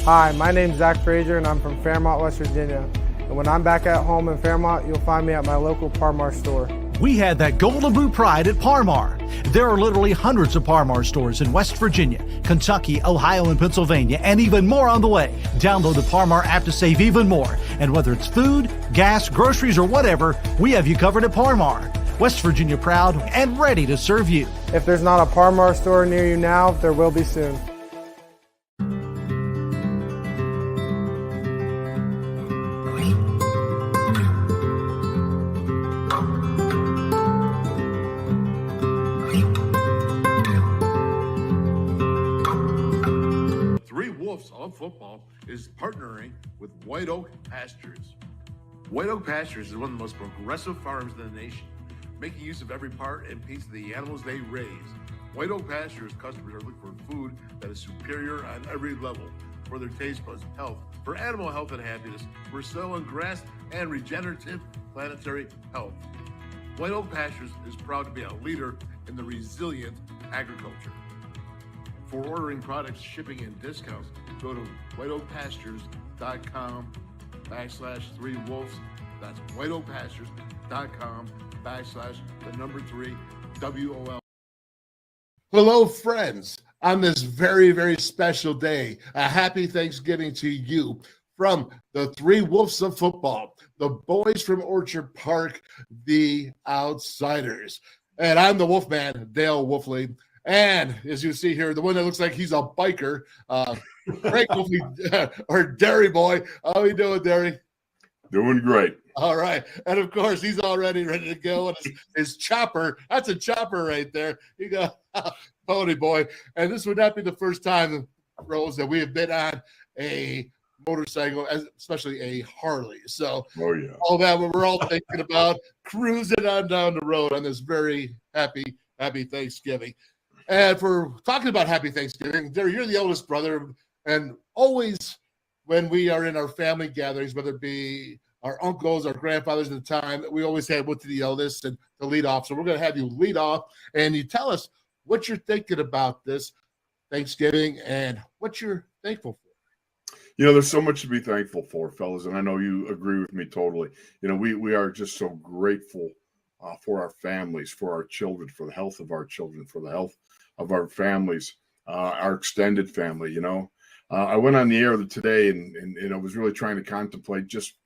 Hi, my name's Zach Frazier and I'm from Fairmont, West Virginia. And when I'm back at home in Fairmont, you'll find me at my local Parmar store. We had that golden boot pride at Parmar. There are literally hundreds of Parmar stores in West Virginia, Kentucky, Ohio, and Pennsylvania, and even more on the way. Download the Parmar app to save even more. And whether it's food, gas, groceries, or whatever, we have you covered at Parmar. West Virginia proud and ready to serve you. If there's not a Parmar store near you now, there will be soon. Of football is partnering with White Oak Pastures. White Oak Pastures is one of the most progressive farms in the nation, making use of every part and piece of the animals they raise. White Oak Pastures customers are looking for food that is superior on every level for their taste buds, health, for animal health and happiness, for soil and grass, and regenerative planetary health. White Oak Pastures is proud to be a leader in the resilient agriculture. For ordering products, shipping, and discounts, go to whiteoakpastures.com/3wolves. That's whiteoakpastures.com/3WOL. Hello, friends. On this very, very special day, a happy Thanksgiving to you from the Three Wolves of Football, the boys from Orchard Park, the Outsiders. And I'm the Wolfman, Dale Wolfley. And as you see here, the one that looks like he's a biker, Frank Wolfley, or Derry boy. How are you doing, Derry? Doing great. All right. And of course, he's already ready to go. And his chopper, that's a chopper right there. You got Pony Boy. And this would not be the first time, Rose, that we have been on a motorcycle, especially a Harley. So all that we're all thinking about cruising on down the road on this very happy Thanksgiving. And for talking about happy Thanksgiving, Derry, you're the oldest brother, and always when we are in our family gatherings, whether it be our uncles, our grandfathers at the time, we always had one to the eldest and the lead off. So we're going to have you lead off, and you tell us what you're thinking about this Thanksgiving and what you're thankful for. You know, there's so much to be thankful for, fellas, and I know you agree with me totally. You know, we are just so grateful for our families, for our children, for the health of our children, for the health of our families, our extended family. You know, I went on the air today and I was really trying to contemplate just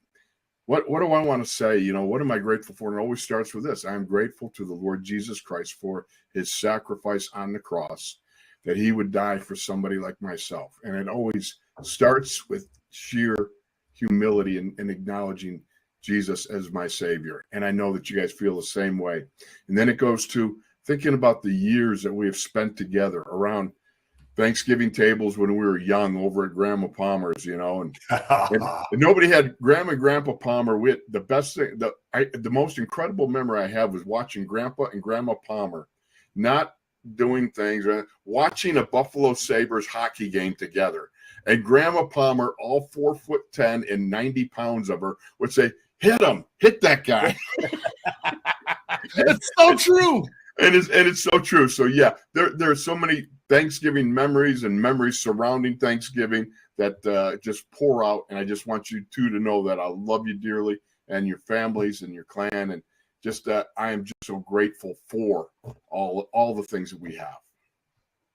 what do I want to say? You know, what am I grateful for? And it always starts with this. I am grateful to the Lord Jesus Christ for his sacrifice on the cross, that he would die for somebody like myself. And it always starts with sheer humility and acknowledging Jesus as my Savior. And I know that you guys feel the same way. And then it goes to thinking about the years that we have spent together around Thanksgiving tables when we were young over at Grandma Palmer's, you know, and nobody had Grandma and Grandpa Palmer. We had the best thing, the most incredible memory I have was watching Grandpa and Grandma Palmer not doing things, watching a Buffalo Sabres hockey game together. And Grandma Palmer, all 4'10" and 90 pounds of her, would say, "Hit him, hit that guy." It's so true. And it's so true. So yeah, there are so many Thanksgiving memories and memories surrounding Thanksgiving that just pour out. And I just want you two to know that I love you dearly, and your families and your clan, and just I am just so grateful for all the things that we have.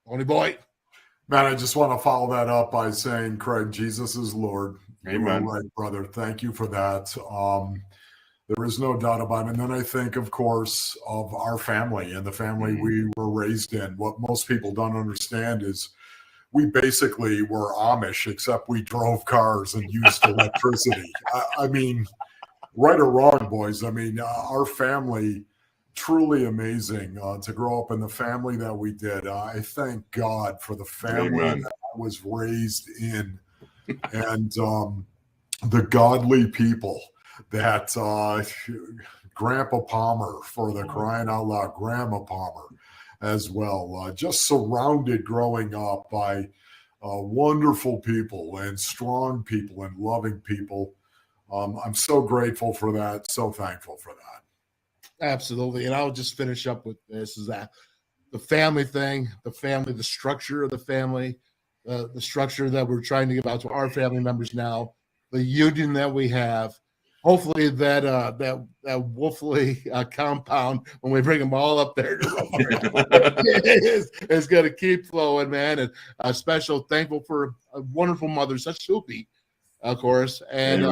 Pony Boy. Man, I just want to follow that up by saying, Craig, Jesus is Lord. Amen. You're right, brother. Thank you for that. There is no doubt about it. And then I think, of course, of our family and the family we were raised in. What most people don't understand is we basically were Amish, except we drove cars and used electricity. I mean, right or wrong, boys. I mean, our family, truly amazing to grow up in the family that we did. I thank God for the family Amen. that I was raised in, and the godly people that Grandpa Palmer, for the crying out loud, Grandma Palmer as well. Just surrounded growing up by wonderful people and strong people and loving people. I'm so grateful for that, so thankful for that. Absolutely. And I'll just finish up with this, is that the family thing, the structure of the family, the structure that we're trying to give out to our family members now, the union that we have. Hopefully that Wolfley compound, when we bring them all up there, is going to keep flowing, man. And a special thankful for a wonderful mother, such Soupy, of course. And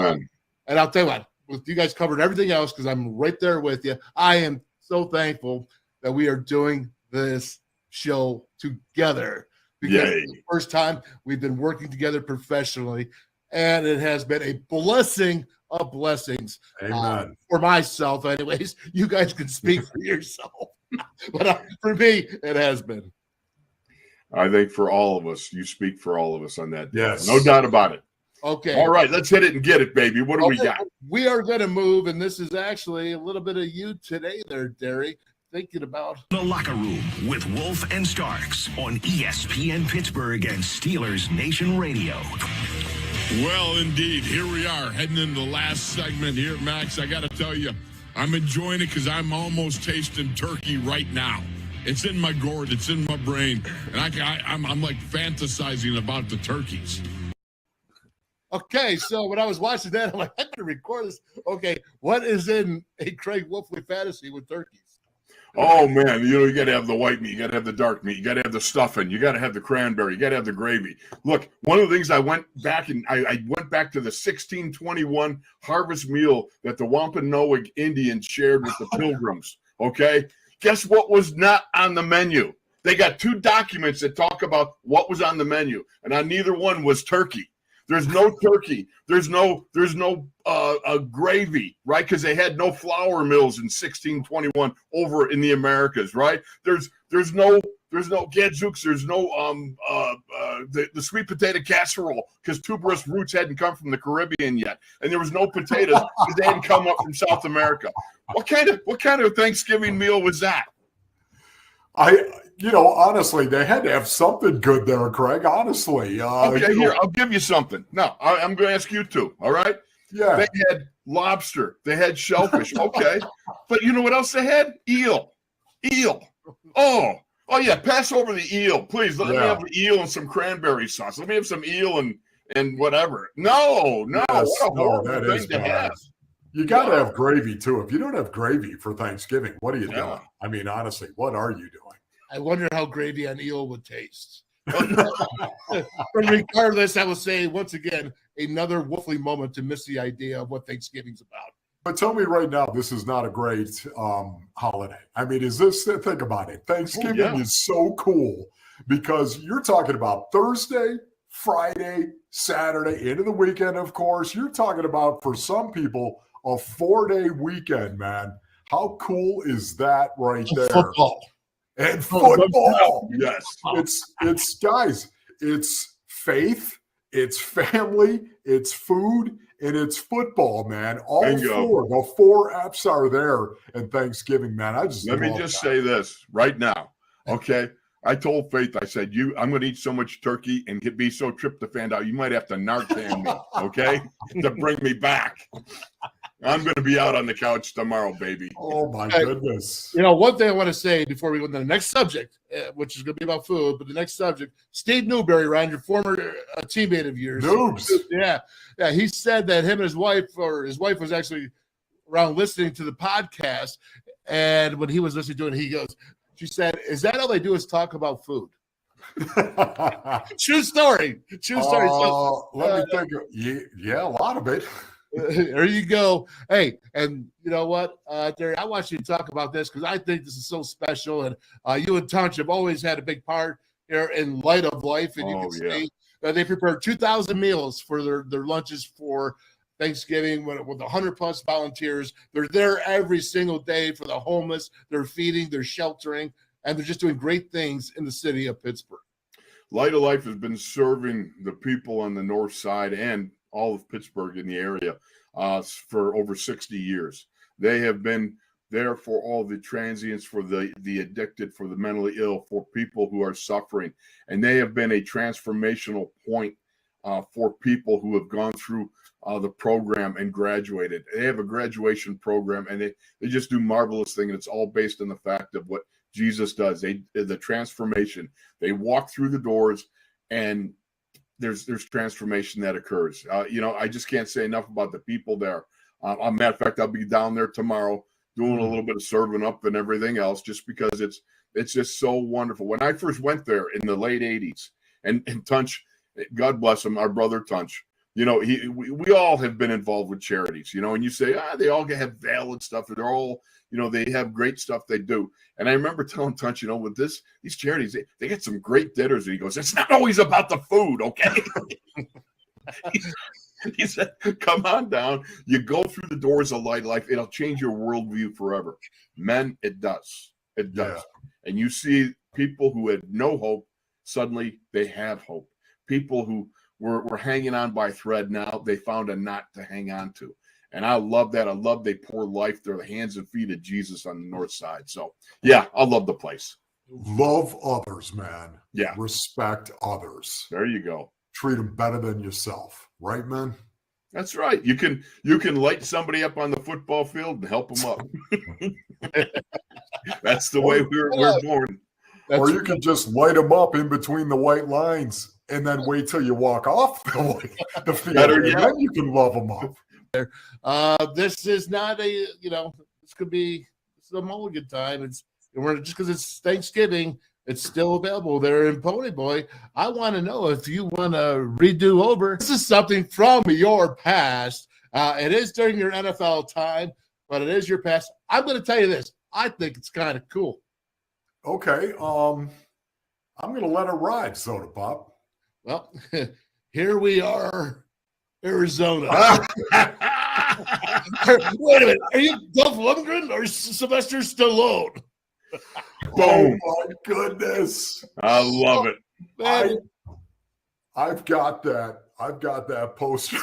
I'll tell you what, with you guys covered everything else, because I'm right there with you. I am so thankful that we are doing this show together, because it's the first time we've been working together professionally, and it has been a blessing of blessings. Amen. For myself, anyways. You guys can speak for yourself, but for me, it has been. I think for all of us, you speak for all of us on that. Yes. No doubt about it. Okay. All right, let's hit it and get it, baby. What do we got? We are going to move, and this is actually a little bit of you today there, Derry, thinking about The Locker Room with Wolf and Starks on ESPN Pittsburgh and Steelers Nation Radio. Well, indeed, here we are heading into the last segment here, Max. I got to tell you, I'm enjoying it because I'm almost tasting turkey right now. It's in my gourd, it's in my brain, and I'm like fantasizing about the turkeys. Okay, so when I was watching that, I'm like, I better record this. Okay, what is in a Craig Wolfley fantasy with turkeys? Oh, man, you got to have the white meat. You got to have the dark meat. You got to have the stuffing. You got to have the cranberry. You got to have the gravy. Look, one of the things I went back and I went back to the 1621 harvest meal that the Wampanoag Indians shared with the Pilgrims, okay? Guess what was not on the menu? They got 2 documents that talk about what was on the menu, and on neither one was turkey. There's no turkey. There's no gravy, right? Because they had no flour mills in 1621 over in the Americas, right? There's no gadzooks. There's no the sweet potato casserole because tuberous roots hadn't come from the Caribbean yet, and there was no potatoes because they hadn't come up from South America. What kind of Thanksgiving meal was that? Honestly, they had to have something good there, Craig. Honestly. Okay, here, I'll give you something. No, I'm going to ask you two, all right? Yeah. They had lobster. They had shellfish. Okay. But you know what else they had? Eel. Oh, yeah, pass over the eel. Please, let me have the eel and some cranberry sauce. Let me have some eel and whatever. No. Yes, what a horrible that thing is to bad. have. You got to have gravy, too. If you don't have gravy for Thanksgiving, what are you Yeah. doing? I mean, honestly, what are you doing? I wonder how gravy on eel would taste. But regardless, I will say, once again, another Wolfley moment to miss the idea of what Thanksgiving's about. But tell me right now, this is not a great holiday. I mean, think about it. Thanksgiving is so cool because you're talking about Thursday, Friday, Saturday, into the weekend, of course. You're talking about, for some people, a 4-day weekend, man. How cool is that right there? Football. And football. Yes. It's guys, it's faith, it's family, it's food, and it's football, man. All Bingo. the 4 apps are there at Thanksgiving, man. Let me just say this right now, okay? I told Faith, I said, I'm going to eat so much turkey and be so tryptophaned out, you might have to Narcan me, okay, to bring me back. I'm going to be out on the couch tomorrow, baby. Oh, my goodness. One thing I want to say before we go to the next subject, which is going to be about food, but the next subject, Steve Newberry, Ryan, your former teammate of yours. Noobs. Yeah. He said that him and his wife was actually around listening to the podcast, and when he was listening to it, she said, is that all they do is talk about food? True story. So, let me think. Yeah, a lot of it. There you go. Hey, and you know what, Derry, I want you to talk about this because I think this is so special. And you and Township always had a big part here in Light of Life. And you can see they prepared 2,000 meals for their lunches for Thanksgiving with 100+ volunteers. They're there every single day for the homeless. They're feeding, they're sheltering, and they're just doing great things in the city of Pittsburgh. Light of Life has been serving the people on the north side and all of Pittsburgh in the area for over 60 years. They have been there for all the transients, for the addicted, for the mentally ill, for people who are suffering. And they have been a transformational point for people who have gone through the program and graduated. They have a graduation program, and they just do marvelous things. And it's all based on the fact of what Jesus does. The transformation. They walk through the doors, and there's transformation that occurs. I just can't say enough about the people there. A matter of fact, I'll be down there tomorrow doing a little bit of serving up and everything else, just because it's just so wonderful. When I first went there in the late 80s, and Tunch, God bless him, our brother Tunch, we all have been involved with charities, and you say, they all have valid stuff. They're all, they have great stuff they do. And I remember telling Tunch, with these charities, they get some great dinners. And he goes, it's not always about the food, okay? He said, come on down. You go through the doors of life. It'll change your worldview forever. Men, it does. It does. Yeah. And you see people who had no hope, suddenly they have hope. People who were hanging on by a thread, now they found a knot to hang on to. And I love that. I love they pour life. They're the hands and feet of Jesus on the north side. So, yeah, I love the place. Love others, man. Yeah. Respect others. There you go. Treat them better than yourself. Right, man? That's right. You can light somebody up on the football field and help them up. That's the way we're born. Or you can just light them up in between the white lines and then wait till you walk off the field. And then you can love them up. This is not this could be a mulligan time. We're just because it's Thanksgiving. It's still available there in Pony Boy. I want to know if you want to redo over. This is something from your past. It is during your NFL time, but it is your past. I'm going to tell you this. I think it's kind of cool. Okay. I'm going to let it ride, Soda Pop. Well, here we are, Arizona. Wait a minute. Are you Dolph Lundgren or Sylvester Stallone? Oh my goodness! I love it. I've got that. I've got that poster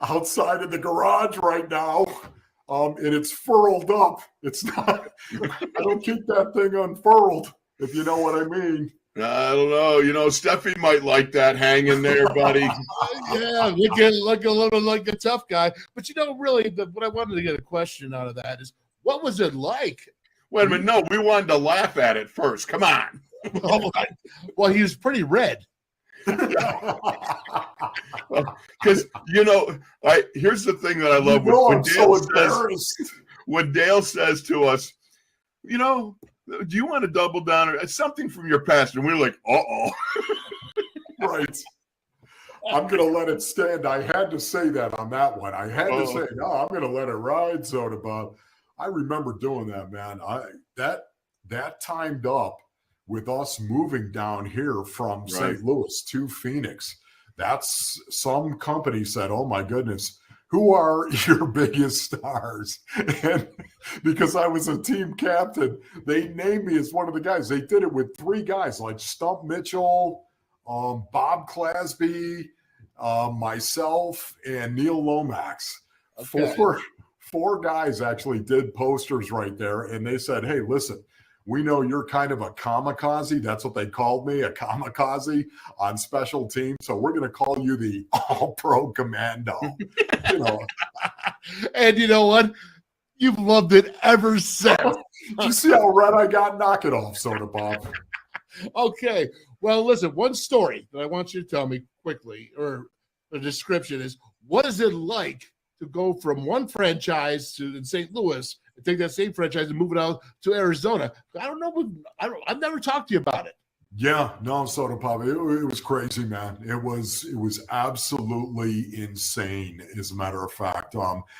outside of the garage right now, and it's furled up. It's not. I don't keep that thing unfurled, if you know what I mean. I don't know. Steffi might like that hanging there, buddy. Yeah, look a little like a tough guy. But really, what I wanted to get a question out of that is, what was it like? Wait a minute. No, we wanted to laugh at it first. Come on. Well, he was pretty red. Because, here's the thing that I love. When Dale says to us, do you want to double down? It's something from your past. And we're like, uh-oh. Right. I'm going to let it stand. I had to say that on that one. I had to say, no, I'm going to let it ride, Soda Bob. I remember doing that, man. That timed up with us moving down here from St. Louis to Phoenix. That's some company said, oh my goodness, who are your biggest stars? And because I was a team captain, they named me as one of the guys. They did it with 3 guys like Stump Mitchell, Bob Clasby, myself, and Neil Lomax. Okay. 4 guys actually did posters right there, and they said, hey, listen, we know you're kind of a kamikaze. That's what they called me, a kamikaze on special teams. So we're going to call you the All-Pro Commando. And you know what? You've loved it ever since. You see how red I got? Knock it off, Soda Bob. Okay. Well, listen, one story that I want you to tell me quickly, or the description is, what is it like to go from one franchise in St. Louis and take that same franchise and move it out to Arizona? I don't know. I've never talked to you about it. Yeah, no, Soda Pop. It was crazy, man. It was absolutely insane, as a matter of fact.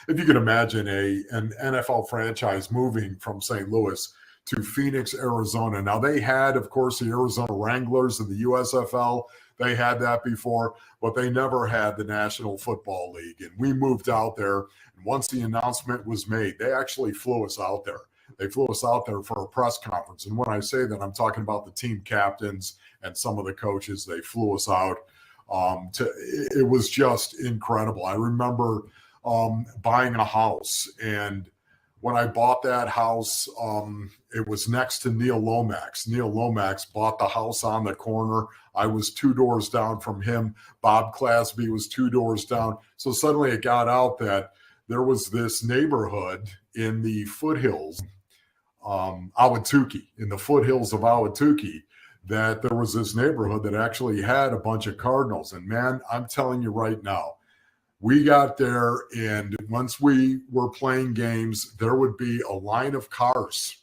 If you can imagine an NFL franchise moving from St. Louis to Phoenix, Arizona. Now, they had, of course, the Arizona Wranglers in the USFL. They had that before, but they never had the National Football League. And we moved out there, and once the announcement was made, they actually flew us out there. They flew us out there for a press conference. And when I say that, I'm talking about the team captains and some of the coaches. They flew us out. It was just incredible. I remember buying a house, and when I bought that house, it was next to Neil Lomax. Neil Lomax bought the house on the corner. I was 2 doors down from him. Bob Clasby was 2 doors down. So suddenly it got out that there was this neighborhood in the foothills, Ahwatukee, in the foothills of Ahwatukee, that there was this neighborhood that actually had a bunch of Cardinals. And man, I'm telling you right now, we got there, and once we were playing games, there would be a line of cars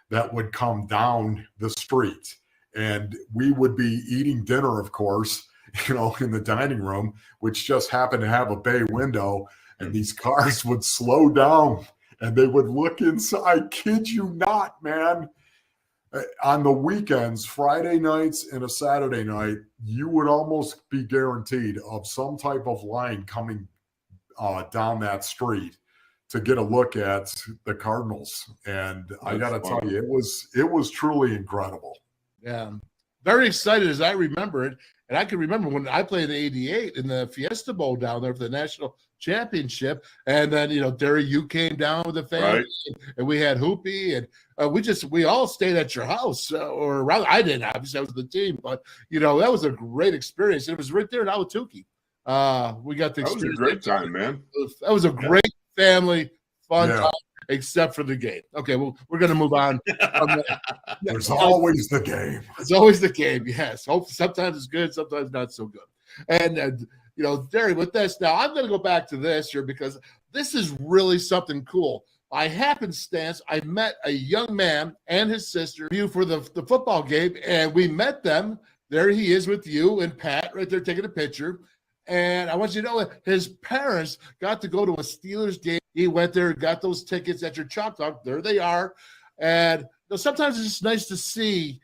that would come down the street. And we would be eating dinner, of course, in the dining room, which just happened to have a bay window. And these cars would slow down and they would look inside. Kid you not, man. On the weekends, Friday nights and a Saturday night, you would almost be guaranteed of some type of line coming down that street to get a look at the Cardinals. And I got to tell you, it was truly incredible. Yeah. Very excited as I remember it. And I can remember when I played in '88 in the Fiesta Bowl down there for the national championship. And then, Derry, you came down with the family, right, and we had Hoopy, and we all stayed at your house, or rather, I didn't, obviously, I was the team, but, that was a great experience. It was right there in Ahwatukee. We got the experience. That was a great time, man. That was a great family fun time, except for the game. Okay, well, we're going to move on. There's always the game. It's always the game, yes. Sometimes it's good, sometimes not so good. And, Derry, with this, now I'm going to go back to this here because this is really something cool. By happenstance, I met a young man and his sister for the football game, and we met them. There he is with you and Pat right there taking a picture. And I want you to know his parents got to go to a Steelers game. He went there and got those tickets at your Chalk Talk. There they are. And sometimes it's just nice to see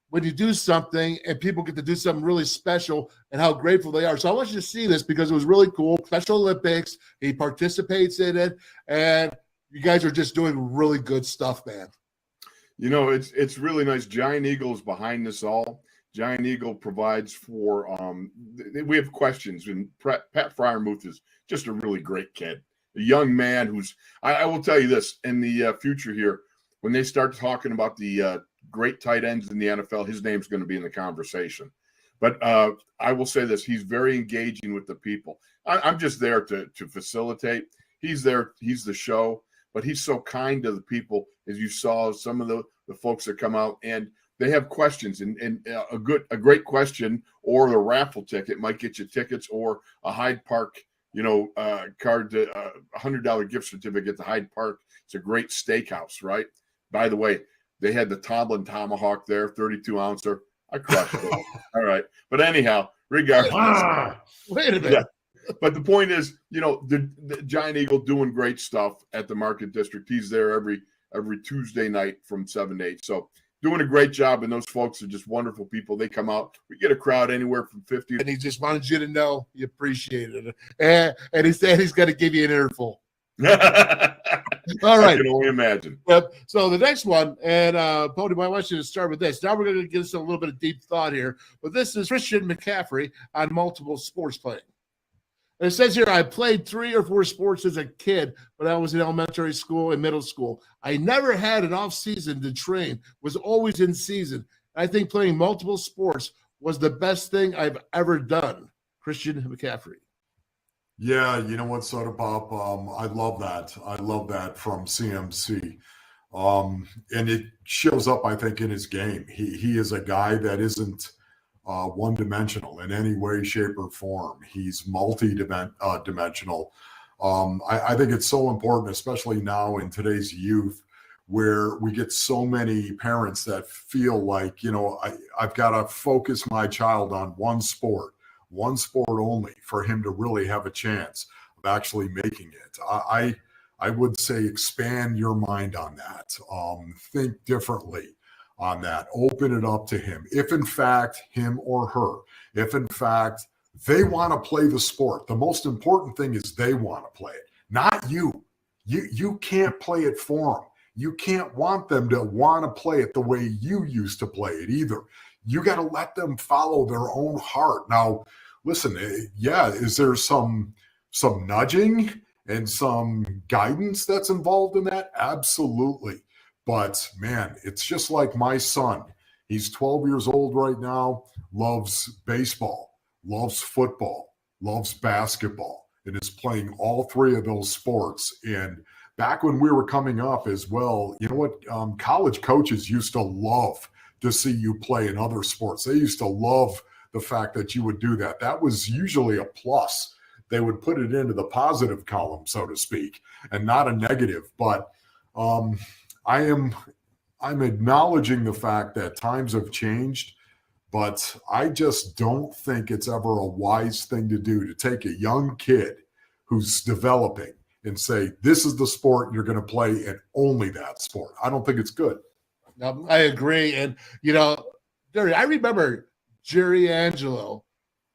when you do something and people get to do something really special and how grateful they are. So I want you to see this because it was really cool. Special Olympics. He participates in it. And you guys are just doing really good stuff, man. It's really nice. Giant Eagle's behind this all. Giant Eagle provides for we have questions, and Pat Fryermuth is just a really great kid, a young man who's I will tell you this, in the future here, when they start talking about the great tight ends in the NFL, his name's going to be in the conversation. But I will say this, he's very engaging with the people. I'm just there to facilitate. He's there, he's the show, but he's so kind to the people, as you saw some of the folks that come out and they have questions, and a great question or the raffle ticket might get you tickets, or a Hyde Park, card, $100 gift certificate to Hyde Park. It's a great steakhouse, right? By the way, they had the Tomlin Tomahawk there, 32-ouncer. I crushed it. All right, but anyhow, regardless, wait a minute. Yeah. But the point is, the Giant Eagle doing great stuff at the Market District. He's there every Tuesday night from 7 to 8. So. Doing a great job, and those folks are just wonderful people. They come out. We get a crowd anywhere from 50. And he just wanted you to know he appreciated it. And he said he's going to give you an earful. All right. I can only imagine. Yep. So the next one, and Pony, I want you to start with this. Now we're going to get us a little bit of deep thought here. But this is Christian McCaffrey on multiple sports playing. And it says here, I played 3 or 4 sports as a kid when I was in elementary school and middle school. I never had an off season to train, was always in season. I think playing multiple sports was the best thing I've ever done. Christian McCaffrey. Yeah, you know what, Soda Pop? I love that. I love that from CMC. And it shows up, I think, in his game. He is a guy that isn't one-dimensional in any way, shape, or form. He's multi-dimensional. I think it's so important, especially now in today's youth, where we get so many parents that feel like, I've got to focus my child on one sport only for him to really have a chance of actually making it. I would say expand your mind on that. Think differently on that. Open it up to him. If in fact him or her, if in fact they want to play the sport, the most important thing is they want to play it, not you. You can't play it for them. You can't want them to want to play it the way you used to play it either. You got to let them follow their own heart. Now, listen, is there some nudging and some guidance that's involved in that? Absolutely. But, man, it's just like my son. He's 12 years old right now, loves baseball, loves football, loves basketball, and is playing all 3 of those sports. And back when we were coming up as well, you know what? College coaches used to love to see you play in other sports. They used to love the fact that you would do that. That was usually a plus. They would put it into the positive column, so to speak, and not a negative. But I'm acknowledging the fact that times have changed, but I just don't think it's ever a wise thing to do to take a young kid who's developing and say, this is the sport you're going to play and only that sport. I don't think it's good. I agree. And, Jerry, I remember Jerry Angelo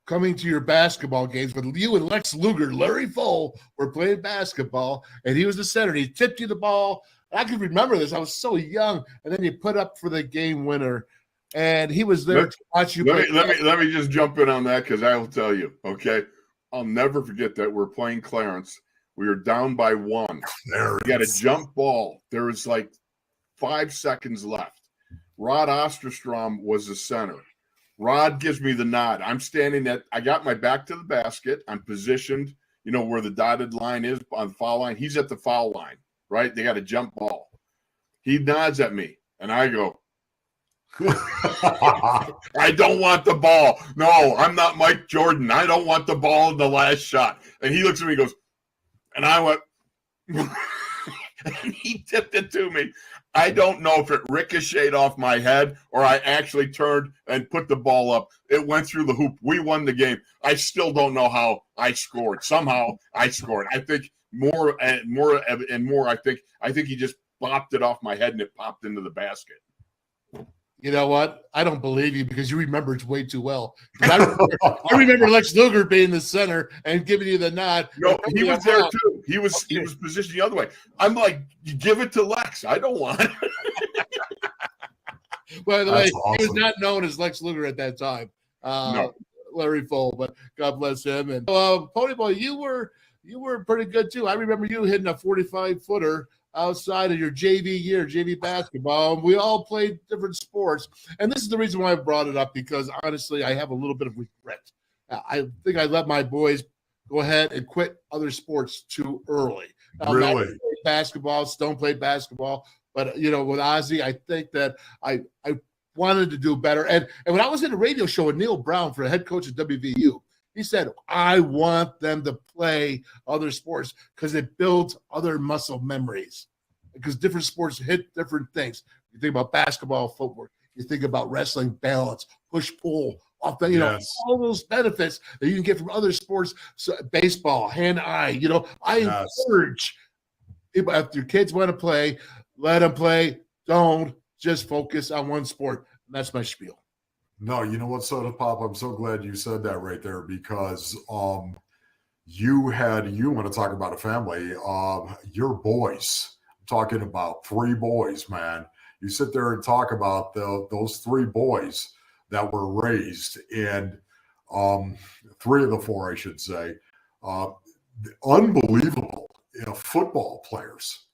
coming to your basketball games with you and Lex Luger, Larry Fowl were playing basketball, and he was the center. He tipped you the ball. I can remember this. I was so young. And then you put up for the game winner, and he was there to watch you play. Let me just jump in on that because I will tell you, okay? I'll never forget that we're playing Clarence. We were down by 1. We got a jump ball. There was like 5 seconds left. Rod Osterstrom was the center. Rod gives me the nod. I'm standing I got my back to the basket. I'm positioned, where the dotted line is on the foul line. He's at the foul line, right? They got a jump ball. He nods at me, and I go, I don't want the ball. No, I'm not Mike Jordan. I don't want the ball in the last shot. And he looks at me and goes, and I went, and he tipped it to me. I don't know if it ricocheted off my head or I actually turned and put the ball up. It went through the hoop. We won the game. I still don't know how I scored. Somehow I scored. I think more. I think he just bopped it off my head and it popped into the basket. You know what? I don't believe you because you remember it way too well. I remember Lex Luger being the center and giving you the nod. No, he was there too. He was positioned the other way. I'm like, you give it to Lex. I don't want it. By the way, awesome. He was not known as Lex Luger at that time. No. Larry Fowl, but God bless him. And Ponyboy, you were pretty good too. I remember you hitting a 45-footer outside of your JV year, JV basketball. We all played different sports. And this is the reason why I brought it up, because honestly, I have a little bit of regret. I think I let my boys go ahead and quit other sports too early. Really? Played basketball, Stone played basketball. But, with Ozzy, I think that I wanted to do better. And when I was in a radio show with Neil Brown for the head coach at WVU, he said, I want them to play other sports because it builds other muscle memories. Because different sports hit different things. You think about basketball, footwork. You think about wrestling, balance, push-pull, all those benefits that you can get from other sports. So, baseball, hand-eye. I encourage people, if your kids want to play, let them play. Don't just focus on one sport. And that's my spiel. No, you know what, Soda Pop? I'm so glad you said that right there because you want to talk about a family. Your boys, I'm talking about 3 boys, man. You sit there and talk about those 3 boys that were raised, and 3 of the 4, I should say, unbelievable football players.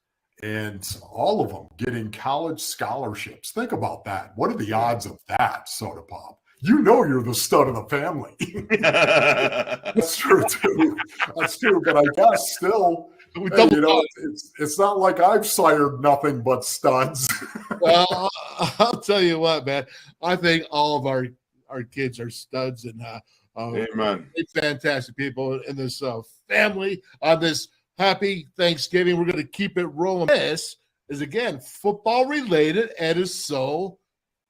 And all of them getting college scholarships. Think about that. What are the odds of that, Soda Pop? You're the stud of the family. That's true, too. That's true. But I guess still, it's not like I've sired nothing but studs. Well, I'll tell you what, man. I think all of our kids are studs. And amen. It's fantastic people in this family, on this Happy Thanksgiving. We're going to keep it rolling. This is, again, football related and is so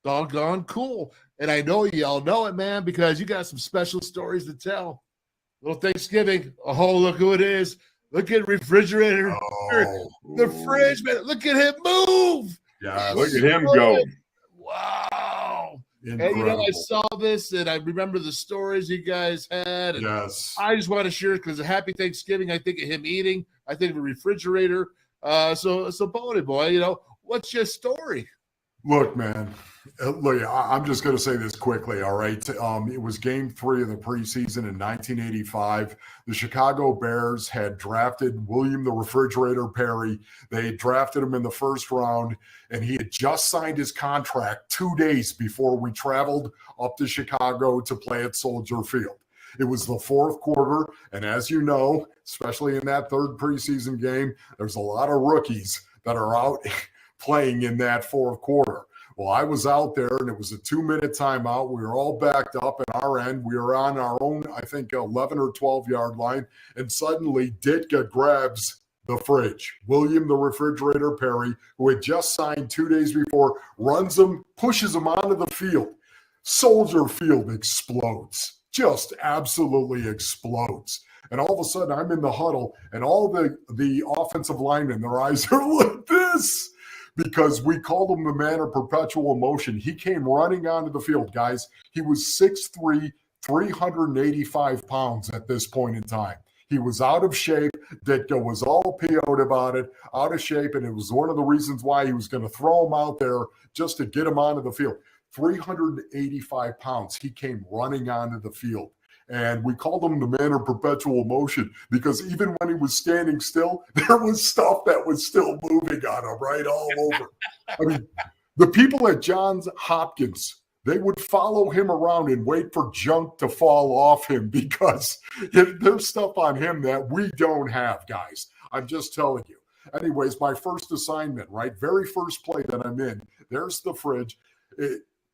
doggone cool. And I know y'all know it, man, because you got some special stories to tell. Little Thanksgiving. Oh, look who it is. Look at the refrigerator. Oh, the fridge, man. Look at him move. Yeah, look at him go. Wow. Incredible. And I saw this and I remember the stories you guys had. And yes. I just want to share because a Happy Thanksgiving, I think of him eating. I think of a refrigerator. So Pony Boy, what's your story? Look, man. Look, I'm just going to say this quickly, all right? It was game 3 of the preseason in 1985. The Chicago Bears had drafted William the Refrigerator Perry. They had drafted him in the first round, and he had just signed his contract 2 days before we traveled up to Chicago to play at Soldier Field. It was the 4th quarter, and as you know, especially in that 3rd preseason game, there's a lot of rookies that are out playing in that 4th quarter. Well, I was out there, and it was a 2-minute timeout. We were all backed up at our end. We were on our own, I think, 11 or 12-yard line, and suddenly Ditka grabs the fridge. William the Refrigerator Perry, who had just signed 2 days before, runs him, pushes him onto the field. Soldier Field explodes, just absolutely explodes. And all of a sudden, I'm in the huddle, and all the offensive linemen, their eyes are like this, because we called him the man of perpetual motion. He came running onto the field, guys. He was 6'3", 385 pounds at this point in time. He was out of shape. Ditka was all PO'd about it, out of shape, and it was one of the reasons why he was going to throw him out there just to get him onto the field. 385 pounds. He came running onto the field. And we called him the man of perpetual motion because even when he was standing still, there was stuff that was still moving on him, right, all over. I mean, the people at Johns Hopkins, they would follow him around and wait for junk to fall off him because there's stuff on him that we don't have, guys. I'm just telling you. Anyways, my first assignment, right? Very first play that I'm in, there's the fridge.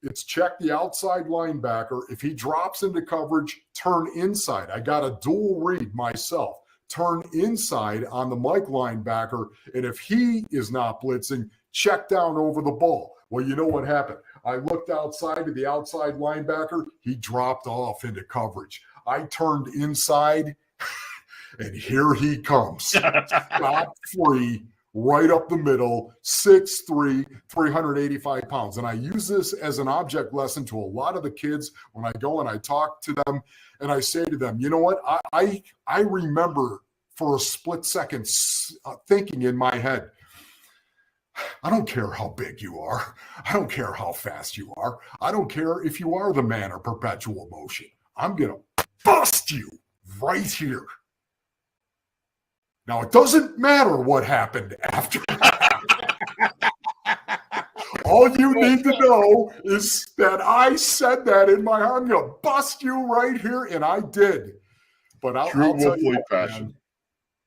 It's check the outside linebacker. If he drops into coverage, turn inside. I got a dual read myself. Turn inside on the Mike linebacker. And if he is not blitzing, check down over the ball. Well, you know what happened? I looked outside to the outside linebacker. He dropped off into coverage. I turned inside, and here he comes. Stop free, right up the middle, 6'3", 385 pounds. And I use this as an object lesson to a lot of the kids when I go and I talk to them, and I say to them, you know what? I remember for a split second thinking in my head, I don't care how big you are. I don't care how fast you are. I don't care if you are the man of perpetual motion. I'm going to bust you right here. Now, it doesn't matter what happened after that. All you need to know is that I said that in my heart. I'm going to bust you right here, and I did. But I'll tell you what, man,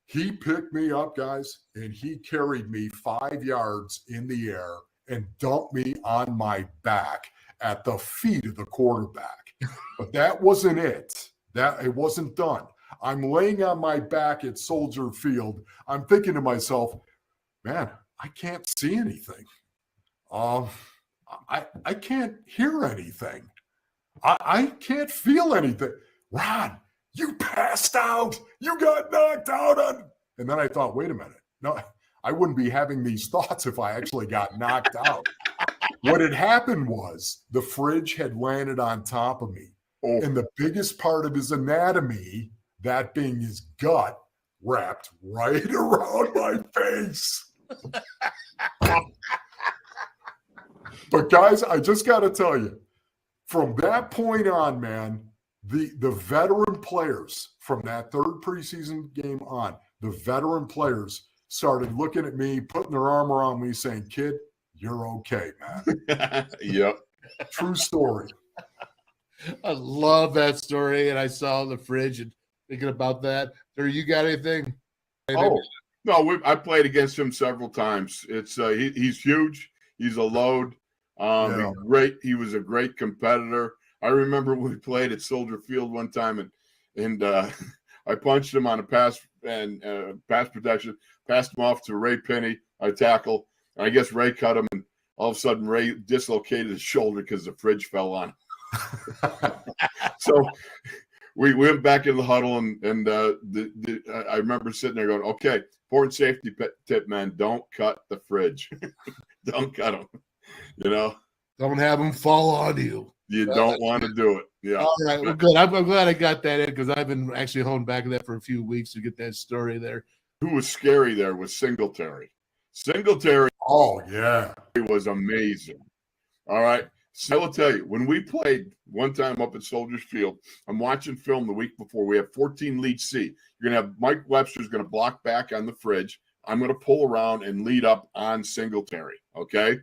he picked me up, guys, and he carried me 5 yards in the air and dumped me on my back at the feet of the quarterback. But that wasn't it. It wasn't done. I'm laying on my back at Soldier Field. I'm thinking to myself, man, I can't see anything. I can't hear anything. I can't feel anything. Ron, you passed out. You got knocked out on. And then I thought, wait a minute. No, I wouldn't be having these thoughts if I actually got knocked out. What had happened was the fridge had landed on top of me. Oh. And the biggest part of his anatomy, that being his gut, wrapped right around my face. But guys, I just got to tell you, from that point on, man, the veteran players from that third preseason game on, the veteran players started looking at me, putting their arm around me, saying, kid, you're okay, man. Yep. True story. I love that story, and I saw the fridge and thinking about that. Or you got anything? Oh, no, I played against him several times. It's he's huge. He's a load. He's great. He was a great competitor. I remember when we played at Soldier Field one time, and I punched him on a pass protection, passed him off to Ray Penny. I tackle. And I guess Ray cut him, and all of a sudden Ray dislocated his shoulder because the fridge fell on him. So we went back in the huddle, and I remember sitting there going, okay, important safety tip, man, don't cut the fridge. Don't cut them. You know? Don't have them fall on you. You don't want to do it. Yeah. All right. Well, good. I'm glad I got that in because I've been actually holding back on that for a few weeks to get that story there. Who was scary there was Singletary. Singletary. Oh, yeah. Was amazing. All right. So I will tell you, when we played one time up at Soldiers Field, I'm watching film the week before. We have 14 lead C. You're going to have Mike Webster's going to block back on the fridge. I'm going to pull around and lead up on Singletary. Okay.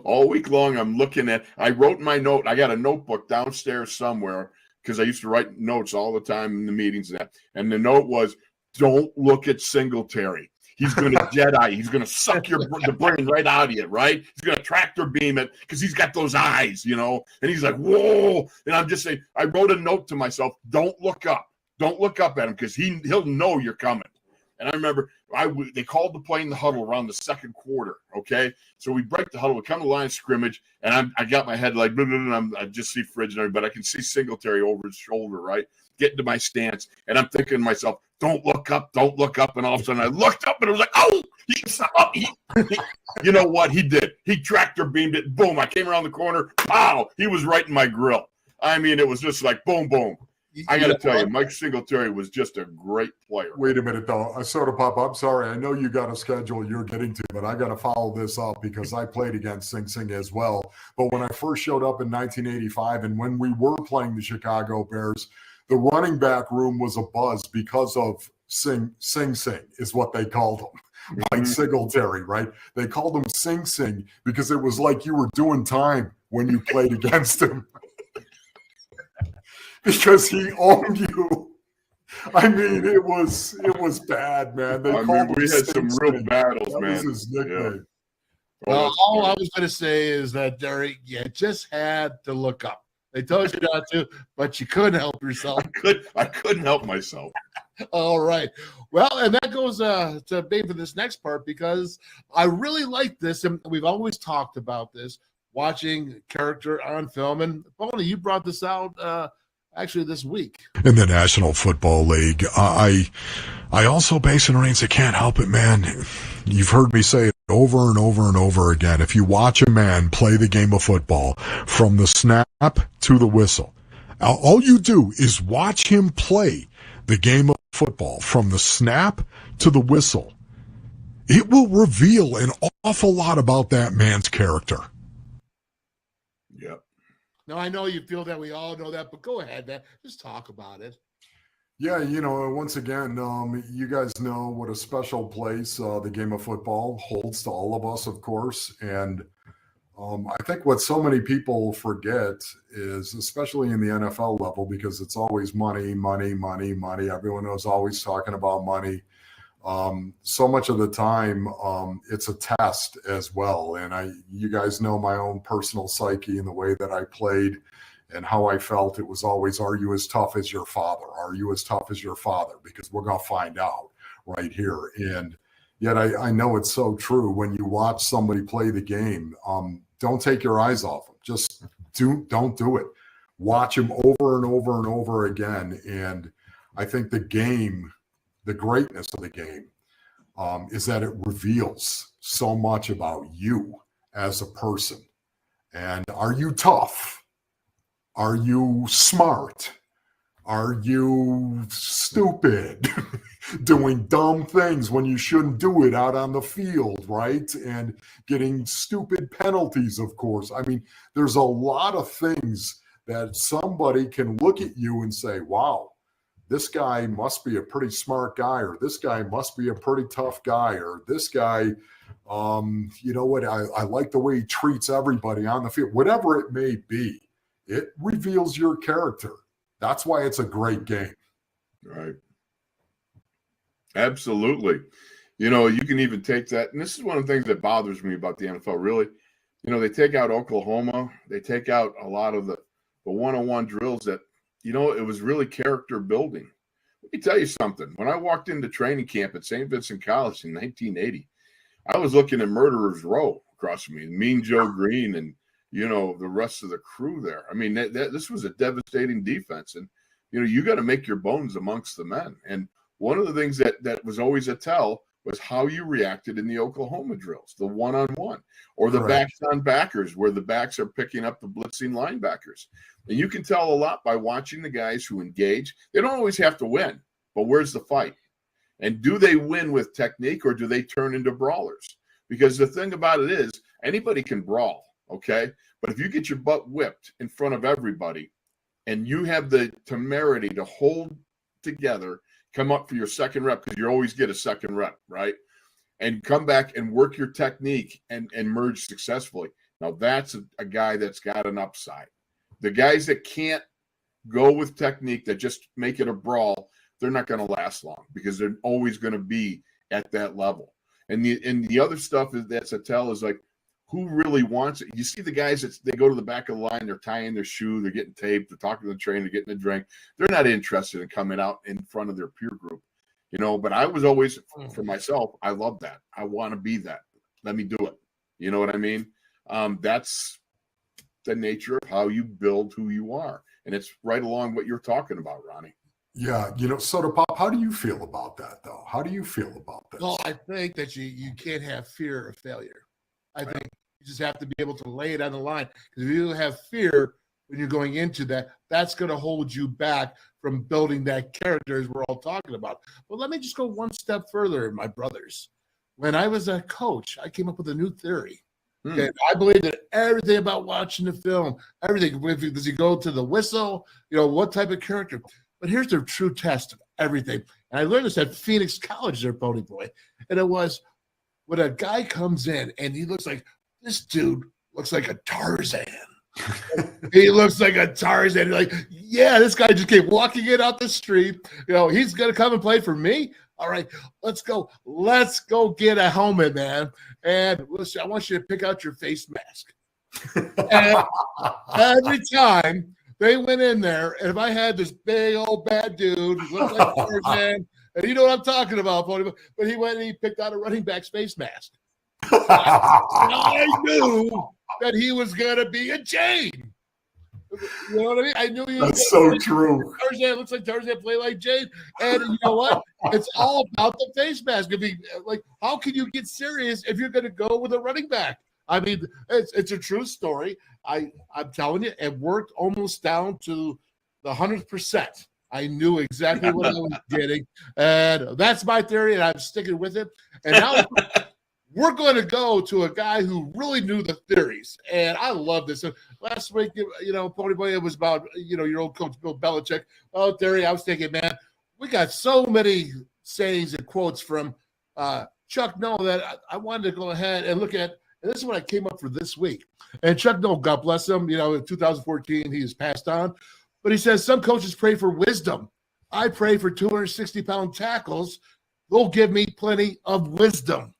All week long, I'm looking at, I wrote my note. I got a notebook downstairs somewhere because I used to write notes all the time in the meetings and that. And the note was, don't look at Singletary. He's going to Jedi. He's going to suck the brain right out of you, right? He's going to tractor beam it because he's got those eyes, And he's like, whoa. And I'm just saying, I wrote a note to myself, don't look up. Don't look up at him because he'll know you're coming. And I remember they called the play in the huddle around the second quarter, okay? So we break the huddle. We come to the line of scrimmage, and I got my head like, blah, blah, blah, I just see Fridge and everybody, but I can see Singletary over his shoulder, right? Get into my stance, and I'm thinking to myself, don't look up. And all of a sudden I looked up, and it was like, oh, you know what? He did. He tractor beamed it. Boom. I came around the corner. Pow. He was right in my grill. I mean, it was just like boom, boom. I got to tell you, Mike Singletary was just a great player. Wait a minute, though. Soda Pop, I'm sorry. I know you got a schedule you're getting to, but I got to follow this up because I played against Sing Sing as well. But when I first showed up in 1985 and when we were playing the Chicago Bears, the running back room was a buzz because of Sing Sing is what they called him. Mike Singletary, right? They called him Sing Sing because it was like you were doing time when you played against him. Because he owned you. I mean, it was bad, man. We had some real battles, man. That was his nickname. Yeah. Well, all I was going to say is that, Derek, you just had to look up. They told you not to, but you couldn't help yourself. I couldn't help myself. All right. Well, and that goes to be for this next part because I really like this, and we've always talked about this, watching character on film. And, Boney, you brought this out actually this week. In the National Football League, I also, Basin Reigns, I can't help it, man. You've heard me say it over and over and over again. If you watch a man play the game of football from the snap to the whistle, all you do is watch him play the game of football from the snap to the whistle. It will reveal an awful lot about that man's character. Yep. Now, I know you feel that we all know that, but go ahead, man. Just talk about it. Yeah, once again, you guys know what a special place the game of football holds to all of us, of course. And I think what so many people forget is, especially in the NFL level, because it's always money. Everyone is always talking about money. So much of the time, it's a test as well. And you guys know my own personal psyche and the way that I played and how I felt. It was always, are you as tough as your father? Are you as tough as your father? Because we're going to find out right here. And yet I know it's so true. When you watch somebody play the game, don't take your eyes off them. Just don't do it. Watch them over and over and over again. And I think the greatness of the game is that it reveals so much about you as a person. And are you tough? Are you smart? Are you stupid? Doing dumb things when you shouldn't do it out on the field, right? And getting stupid penalties, of course. I mean, there's a lot of things that somebody can look at you and say, wow, this guy must be a pretty smart guy, or this guy must be a pretty tough guy, or this guy, you know what, I like the way he treats everybody on the field. Whatever it may be, it reveals your character. That's why it's a great game. Right. Absolutely. You can even take that, and this is one of the things that bothers me about the NFL, really. They take out Oklahoma. They take out a lot of the one-on-one drills that, it was really character building. Let me tell you something. When I walked into training camp at St. Vincent College in 1980, I was looking at Murderer's Row across from me, Mean Joe Green and, the rest of the crew there. I mean, this was a devastating defense. And, you got to make your bones amongst the men. And one of the things that was always a tell was how you reacted in the Oklahoma drills, the one-on-one, or the backs-on-backers, where the backs are picking up the blitzing linebackers. And you can tell a lot by watching the guys who engage. They don't always have to win, but where's the fight? And do they win with technique, or do they turn into brawlers? Because the thing about it is, anybody can brawl, okay? But if you get your butt whipped in front of everybody and you have the temerity to hold together, come up for your second rep, because you always get a second rep, right? And come back and work your technique and merge successfully. Now, that's a guy that's got an upside. The guys that can't go with technique, that just make it a brawl, they're not going to last long, because they're always going to be at that level. And the other stuff that's a tell is like, who really wants it? You see the guys that they go to the back of the line, they're tying their shoe, they're getting taped, they're talking to the trainer, they're getting a drink. They're not interested in coming out in front of their peer group, but I was always, for myself, I love that. I want to be that. Let me do it. You know what I mean? That's the nature of how you build who you are. And it's right along what you're talking about, Ronnie. Yeah, Soda Pop, how do you feel about that, though? How do you feel about this? Well, I think that you can't have fear of failure. I think you just have to be able to lay it on the line. Because if you have fear when you're going into that, that's going to hold you back from building that character, as we're all talking about. But let me just go one step further, my brothers. When I was a coach, I came up with a new theory. And I believe that everything about watching the film, everything, does he go to the whistle, what type of character? But here's the true test of everything. And I learned this at Phoenix College there, Pony Boy. And it was when a guy comes in and he looks like, this dude looks like a Tarzan. He looks like a Tarzan. Like, yeah, this guy just came walking in out the street. He's going to come and play for me. All right, let's go. Let's go get a helmet, man. And listen, I want you to pick out your face mask. And every time they went in there, and if I had this big old bad dude who looked like Tarzan, and you know what I'm talking about, Pony, but he went and he picked out a running back's face mask. I knew that he was going to be a Jane. You know what I mean? I knew he was. That's so true. Tarzan looks like Tarzan, play like Jane. And you know what? It's all about the face mask. How can you get serious if you're going to go with a running back? I mean, it's a true story. I'm telling you, it worked almost down to the 100%. I knew exactly what I was getting. And that's my theory, and I'm sticking with it. And now we're going to go to a guy who really knew the theories. And I love this. And last week, Pony Boy, it was about, your old coach, Bill Belichick. Oh, theory, I was thinking, man, we got so many sayings and quotes from Chuck Noll that I wanted to go ahead and look at. And this is what I came up for this week. And Chuck Noll, God bless him, in 2014, he has passed on. But he says, some coaches pray for wisdom. I pray for 260-pound tackles. They'll give me plenty of wisdom.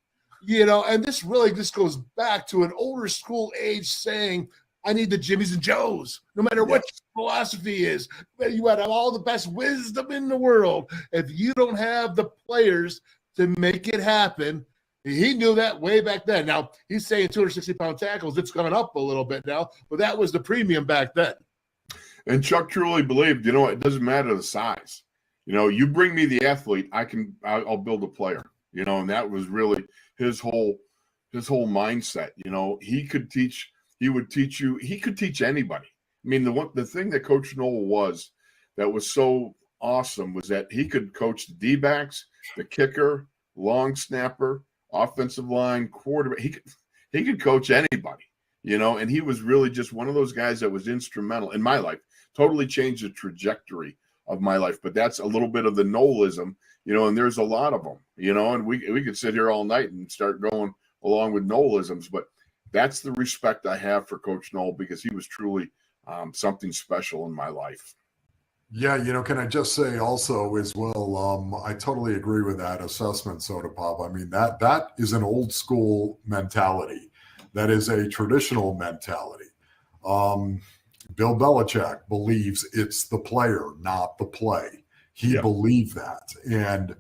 And this really just goes back to an older school age saying, I need the Jimmies and Joes, no matter what your philosophy is. You have all the best wisdom in the world. If you don't have the players to make it happen, he knew that way back then. Now, he's saying 260-pound tackles. It's coming up a little bit now, but that was the premium back then. And Chuck truly believed, it doesn't matter the size. You bring me the athlete, I'll build a player. And that was really his whole mindset. He could teach anybody. I mean, the thing that Coach Noll was that was so awesome was that he could coach the D-backs, the kicker, long snapper, offensive line, quarterback. He could coach anybody, and he was really just one of those guys that was instrumental in my life, totally changed the trajectory of my life. But that's a little bit of the Nollism, and there's a lot of them, and we could sit here all night and start going along with Nollisms, but that's the respect I have for Coach Noll because he was truly something special in my life. Yeah, can I just say also as well, I totally agree with that assessment, Soda Pop. I mean, that is an old school mentality. That is a traditional mentality. Bill Belichick believes it's the player, not the play. He believed that. And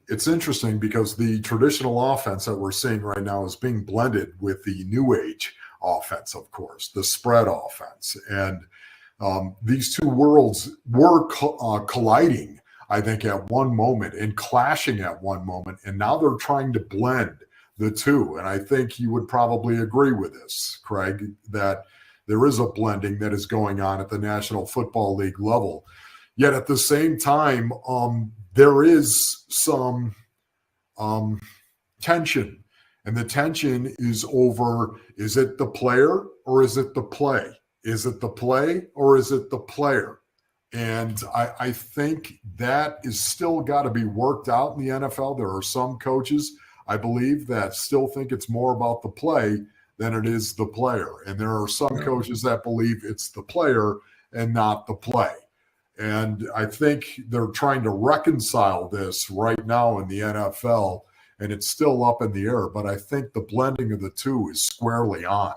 it's interesting because the traditional offense that we're seeing right now is being blended with the new age offense, of course, the spread offense. And these two worlds were colliding, I think, at one moment and clashing at one moment. And now they're trying to blend the two. And I think you would probably agree with this, Craig, that there is a blending that is going on at the National Football League level. Yet at the same time, there is some tension. And the tension is over, is it the player or is it the play? Is it the play or is it the player? And I think that is still got to be worked out in the NFL. There are some coaches, I believe, that still think it's more about the play than it is the player. And there are some coaches that believe it's the player and not the play. And I think they're trying to reconcile this right now in the NFL, and it's still up in the air. But I think the blending of the two is squarely on.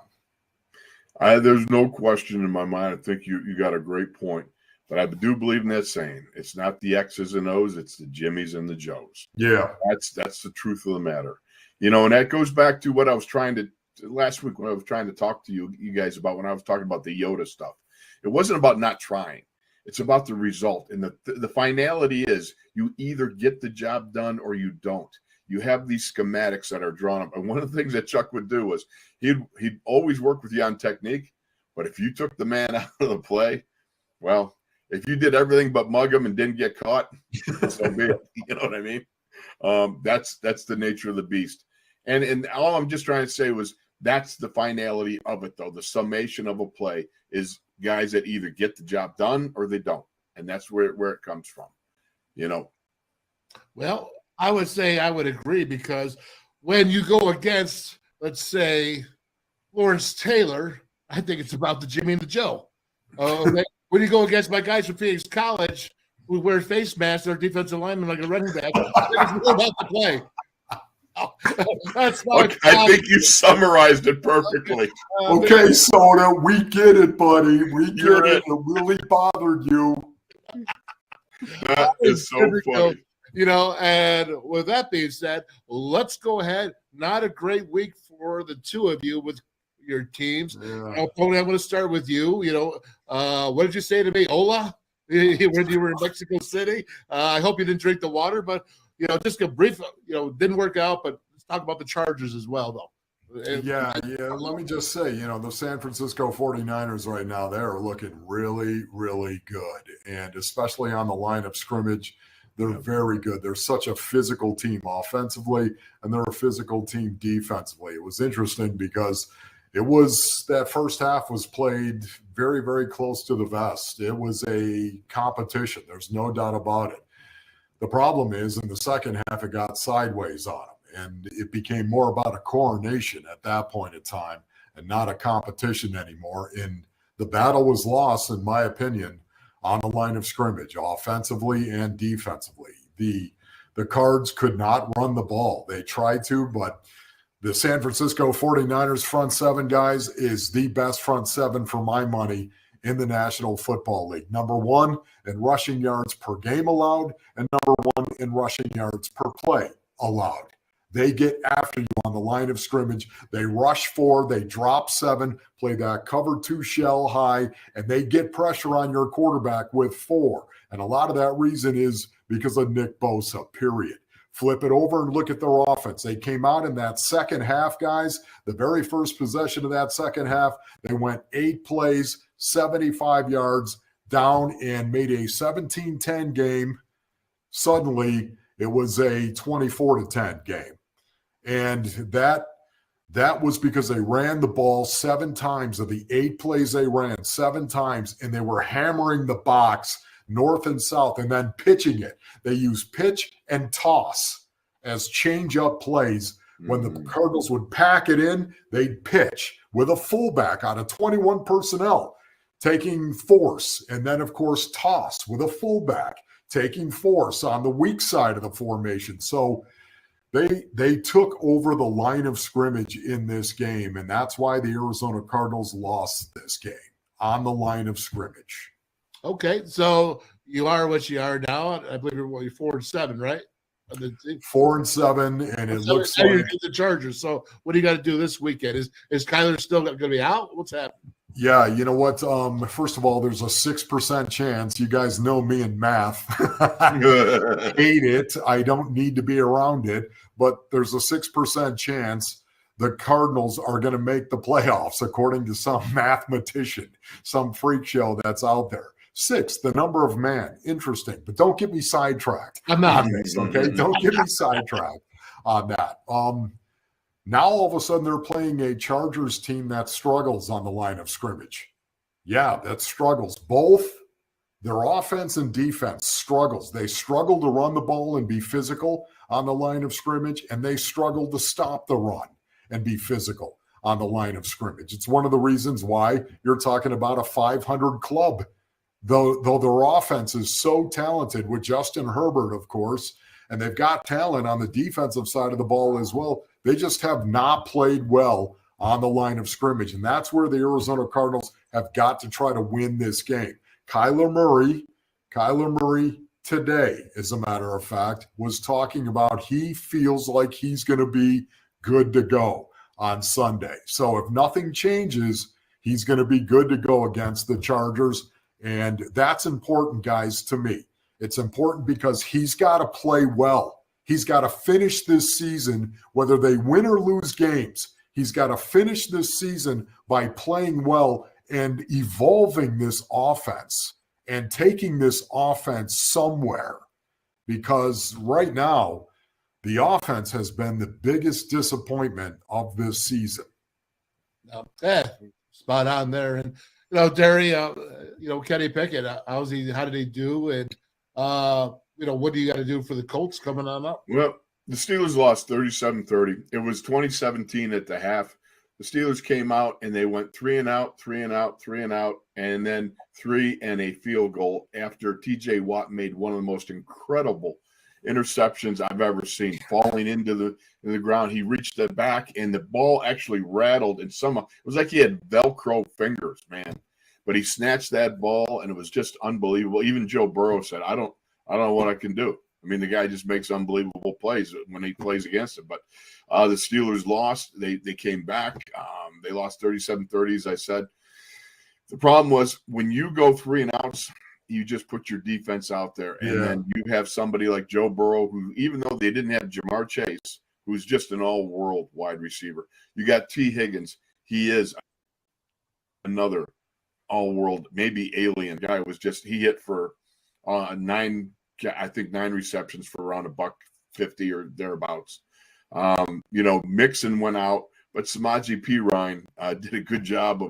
There's no question in my mind. I think you got a great point. But I do believe in that saying. It's not the X's and O's, it's the Jimmys and the Joes. Yeah. That's the truth of the matter. And that goes back to what I was trying to last week when I was trying to talk to you guys about when I was talking about the Yoda stuff. It wasn't about not trying. It's about the result. And the finality is you either get the job done or you don't. You have these schematics that are drawn up. And one of the things that Chuck would do was he'd always work with you on technique. But if you took the man out of the play, well, if you did everything but mug him and didn't get caught, so be it. You know what I mean? That's the nature of the beast. And all I'm just trying to say was that's the finality of it, though. The summation of a play is guys that either get the job done or they don't. And that's where it comes from, Well, I would say I would agree, because when you go against, let's say, Lawrence Taylor, I think it's about the Jimmy and the Joe. When you go against my guys from Phoenix College who wear face masks, their defensive lineman like a running back, it's more about the play. That's okay, I think you summarized it perfectly. Okay, Soda, we get it, buddy. We get it. It really bothered you. That is so funny. And with that being said, let's go ahead. Not a great week for the two of you with your teams. Yeah. Pony, I'm going to start with you. What did you say to me? Hola? When you were in Mexico City? I hope you didn't drink the water, but just a brief, didn't work out, but let's talk about the Chargers as well, though. Yeah. Let me just say, the San Francisco 49ers right now, they're looking really, really good. And especially on the line of scrimmage, they're very good. They're such a physical team offensively, and they're a physical team defensively. It was interesting because that first half was played very, very close to the vest. It was a competition. There's no doubt about it. The problem is in the second half, it got sideways on them, and it became more about a coronation at that point in time and not a competition anymore. And the battle was lost, in my opinion, on the line of scrimmage, offensively and defensively. The Cards could not run the ball. They tried to, but the San Francisco 49ers front seven, guys, is the best front seven for my money in the National Football League. Number one in rushing yards per game allowed, and number one in rushing yards per play allowed. They get after you on the line of scrimmage. They rush 4, they drop 7, play that cover 2 shell high, and they get pressure on your quarterback with 4. And a lot of that reason is because of Nick Bosa, period. Flip it over and look at their offense. They came out in that second half, guys. The very first possession of that second half, they went 8 plays, 75 yards down, and made a 17-10 game. Suddenly, it was a 24-10 game. And that was because they ran the ball 7 times. Of the 8 plays they ran 7 times, and they were hammering the box north and south and then pitching it. They used pitch and toss as change-up plays. When the Cardinals would pack it in, they'd pitch with a fullback out of 21 personnel, taking force, and then, of course, toss with a fullback, taking force on the weak side of the formation. So they took over the line of scrimmage in this game, and that's why the Arizona Cardinals lost this game, on the line of scrimmage. Okay, so you are what you are now. I believe you're 4-7, right? 4-7, and it looks like like the Chargers. So what do you got to do this weekend? Is Kyler still going to be out? What's happening? Yeah, you know what? First of all, there's a 6% chance. You guys know me in math. I hate it. I don't need to be around it. But there's a 6% chance the Cardinals are going to make the playoffs, according to some mathematician, some freak show that's out there. 6, the number of man. Interesting. But don't get me sidetracked. I'm not. On this, okay? Don't get me sidetracked on that. Now, all of a sudden, they're playing a Chargers team that struggles on the line of scrimmage. Yeah, that struggles. Both their offense and defense struggles. They struggle to run the ball and be physical on the line of scrimmage, and they struggle to stop the run and be physical on the line of scrimmage. It's one of the reasons why you're talking about a 500 club though their offense is so talented with Justin Herbert, of course, and they've got talent on the defensive side of the ball as well. They just have not played well on the line of scrimmage, and that's where the Arizona Cardinals have got to try to win this game. Kyler Murray today, as a matter of fact, was talking about he feels like he's going to be good to go on Sunday. So if nothing changes, he's going to be good to go against the Chargers, and that's important, guys, to me. It's important because he's got to play well. He's got to finish this season, whether they win or lose games. He's got to finish this season by playing well and evolving this offense and taking this offense somewhere. Because right now, the offense has been the biggest disappointment of this season. Spot on there. And, Terry, Kenny Pickett, how did he do? And, what do you got to do for the Colts coming on up? Well, the Steelers lost 37-30. It was 2017 at the half. The Steelers came out and they went 3 and out, 3 and out, 3 and out, and then 3 and a field goal after TJ Watt made one of the most incredible interceptions I've ever seen, falling into the ground. He reached the back and the ball actually rattled, and it was like he had Velcro fingers, man. But he snatched that ball, and it was just unbelievable. Even Joe Burrow said, I don't know what I can do. I mean, the guy just makes unbelievable plays when he plays against it. But the Steelers lost. They came back. They lost 37-30, as I said. The problem was when you go 3 and outs, you just put your defense out there. And then you have somebody like Joe Burrow, who, even though they didn't have Jamar Chase, who's just an all-world wide receiver. You got T. Higgins. He is another all-world, maybe alien guy. He hit for 9 receptions for around $150 or thereabouts. Mixon went out, but Samaje Perine did a good job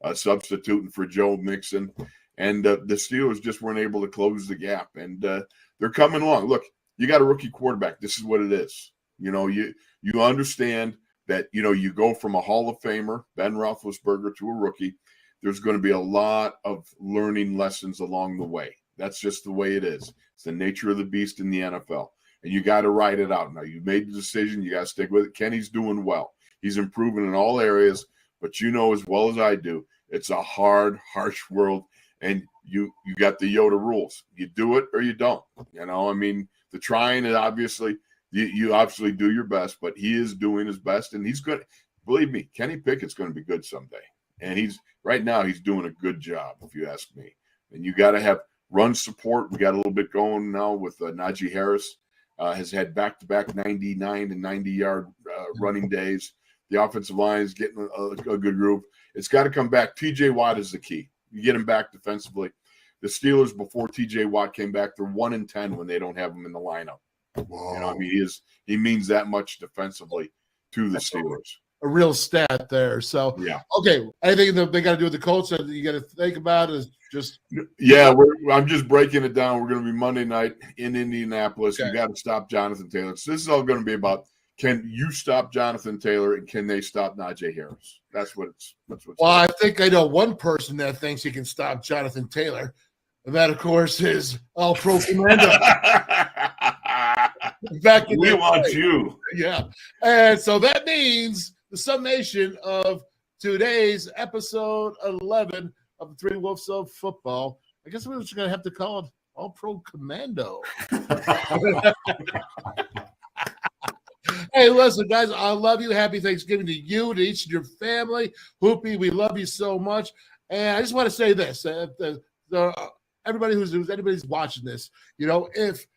of substituting for Joe Mixon. And the Steelers just weren't able to close the gap. And they're coming along. Look, you got a rookie quarterback. This is what it is. You understand that, you go from a Hall of Famer, Ben Roethlisberger, to a rookie. There's going to be a lot of learning lessons along the way. That's just the way it is. It's the nature of the beast in the NFL. And you got to ride it out. Now, you made the decision. You got to stick with it. Kenny's doing well. He's improving in all areas. But you know as well as I do, it's a hard, harsh world. And you got the Yoda rules. You do it or you don't. The trying is obviously, you obviously do your best. But he is doing his best. And he's good. Believe me, Kenny Pickett's going to be good someday. And right now he's doing a good job, if you ask me. And you got to have run support. We got a little bit going now with Najee Harris. Has had back-to-back 99 and 90-yard running days. The offensive line is getting a good group. It's got to come back. T.J. Watt is the key. You get him back defensively. The Steelers, before T.J. Watt came back, they're 1-10 when they don't have him in the lineup. Wow. He means that much defensively to the Steelers. A real stat there. So, okay, anything that they got to do with the Colts that you got to think about is just I'm just breaking it down. We're going to be Monday night in Indianapolis. You got to stop Jonathan Taylor. So this is all going to be about, can you stop Jonathan Taylor and can they stop Najee Harris? That's what it's. I think I know one person that thinks he can stop Jonathan Taylor, and that, of course, is All-Pro Commando. We want you. Yeah, and so that means the summation of today's episode 11 of the Three Wolves of Football. I guess we're just going to have to call it All-Pro Commando. Hey, listen, guys, I love you. Happy Thanksgiving to you, to each of your family. Hoopy, we love you so much. And I just want to say this. Anybody's watching this, if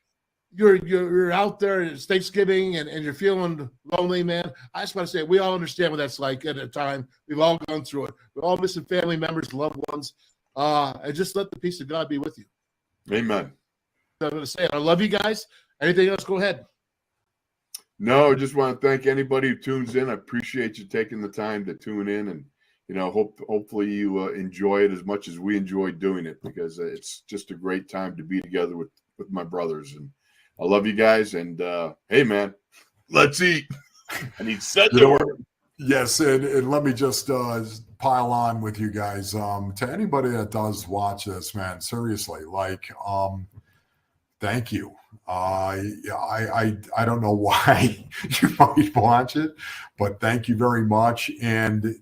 you're out there and it's Thanksgiving and you're feeling lonely, man, I just want to say we all understand what that's like at a time. We've all gone through it. We're all missing family members, loved ones. And just let the peace of God be with you. Amen. So I'm going to say it. I love you guys. Anything else, go ahead. No, I just want to thank anybody who tunes in. I appreciate you taking the time to tune in, and hopefully you enjoy it as much as we enjoy doing it, because it's just a great time to be together with my brothers. And I love you guys. And hey, man, let's eat. I need set to work. Yes, and let me just pile on with you guys. To anybody that does watch this, man, seriously, like, thank you. I don't know why you might watch it, but thank you very much. And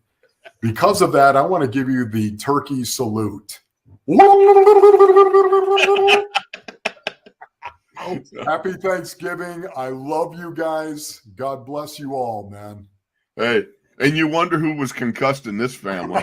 because of that, I want to give you the turkey salute. Happy Thanksgiving. I love you guys. God bless you all, man. Hey, and you wonder who was concussed in this family.